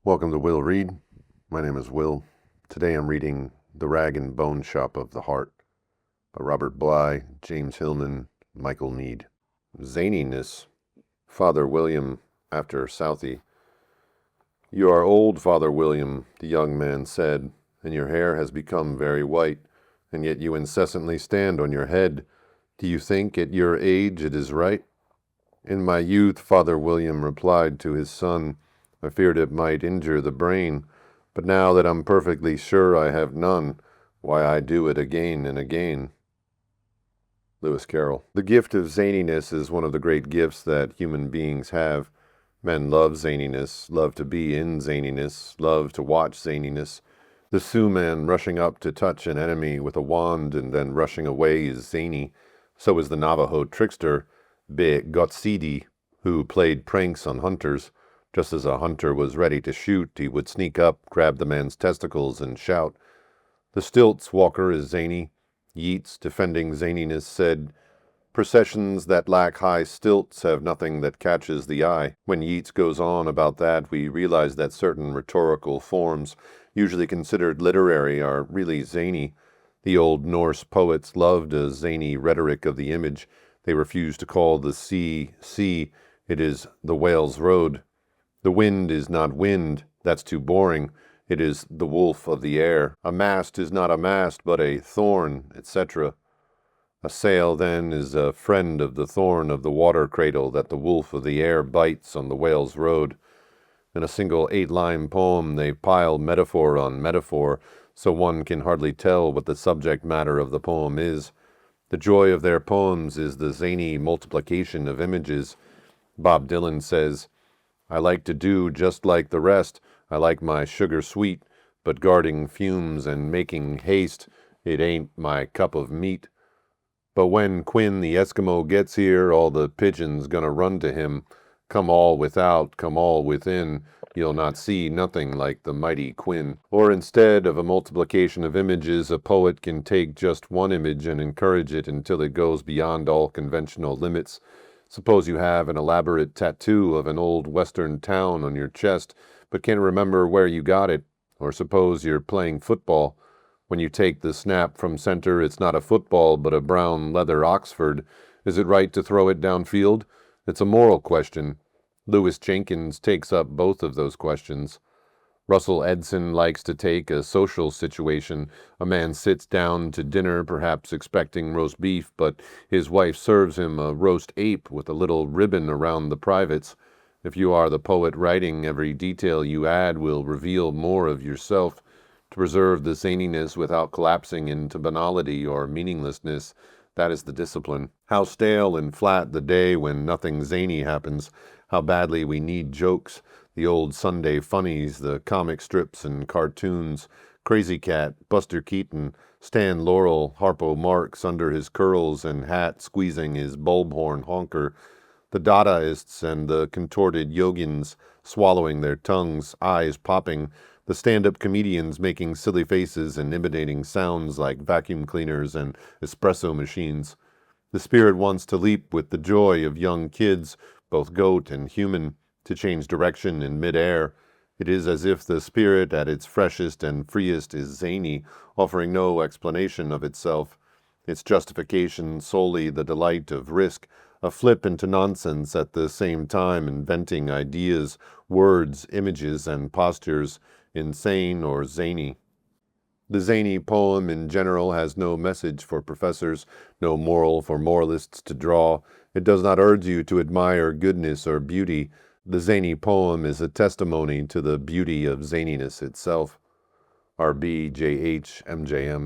Welcome to Will Read. My name is Will. Today I'm reading The Rag and Bone Shop of the Heart by Robert Bly, James Hillman, Michael Meade. Zaniness. Father William, after Southey. You are old, Father William, the young man said, and your hair has become very white, and yet you incessantly stand on your head. Do you think at your age it is right? In my youth, Father William replied to his son, I feared it might injure the brain, but now that I'm perfectly sure I have none, why I do it again and again. Lewis Carroll. The gift of zaniness is one of the great gifts that human beings have. Men love zaniness, love to be in zaniness, love to watch zaniness. The Sioux man rushing up to touch an enemy with a wand and then rushing away is zany. So is the Navajo trickster, Be Gotsidi, who played pranks on hunters. Just as a hunter was ready to shoot, he would sneak up, grab the man's testicles, and shout. The stilts walker is zany. Yeats, defending zaniness, said, Processions that lack high stilts have nothing that catches the eye. When Yeats goes on about that, we realize that certain rhetorical forms, usually considered literary, are really zany. The old Norse poets loved a zany rhetoric of the image. They refused to call the sea, sea. It is the whale's road. The wind is not wind, that's too boring. It is the wolf of the air. A mast is not a mast, but a thorn, etc. A sail, then, is a friend of the thorn of the water cradle that the wolf of the air bites on the whale's road. In a single 8-line poem, they pile metaphor on metaphor, so one can hardly tell what the subject matter of the poem is. The joy of their poems is the zany multiplication of images. Bob Dylan says, I like to do just like the rest. I like my sugar sweet, but guarding fumes and making haste, it ain't my cup of meat. But when Quinn the Eskimo gets here, all the pigeons gonna run to him. Come all without, come all within, you'll not see nothing like the mighty Quinn. Or instead of a multiplication of images, a poet can take just one image and encourage it until it goes beyond all conventional limits. Suppose you have an elaborate tattoo of an old western town on your chest, but can't remember where you got it. Or suppose you're playing football. When you take the snap from center, it's not a football, but a brown leather Oxford. Is it right to throw it downfield? It's a moral question. Lewis Jenkins takes up both of those questions. Russell Edson likes to take a social situation. A man sits down to dinner, perhaps expecting roast beef, but his wife serves him a roast ape with a little ribbon around the privates. If you are the poet writing, every detail you add will reveal more of yourself. To preserve the zaniness without collapsing into banality or meaninglessness, that is the discipline. How stale and flat the day when nothing zany happens. How badly we need jokes. The old Sunday funnies, the comic strips and cartoons, Crazy Cat, Buster Keaton, Stan Laurel, Harpo Marx under his curls and hat squeezing his bulb-horn honker, the Dadaists and the contorted yogins swallowing their tongues, eyes popping, the stand-up comedians making silly faces and imitating sounds like vacuum cleaners and espresso machines. The spirit wants to leap with the joy of young kids, both goat and human, to change direction in mid-air. It is as if the spirit at its freshest and freest is zany, offering no explanation of itself. Its justification solely the delight of risk, a flip into nonsense at the same time inventing ideas, words, images, and postures, insane or zany. The zany poem in general has no message for professors, no moral for moralists to draw. It does not urge you to admire goodness or beauty. The zany poem is a testimony to the beauty of zaniness itself. R.B. J.H. M.J.M.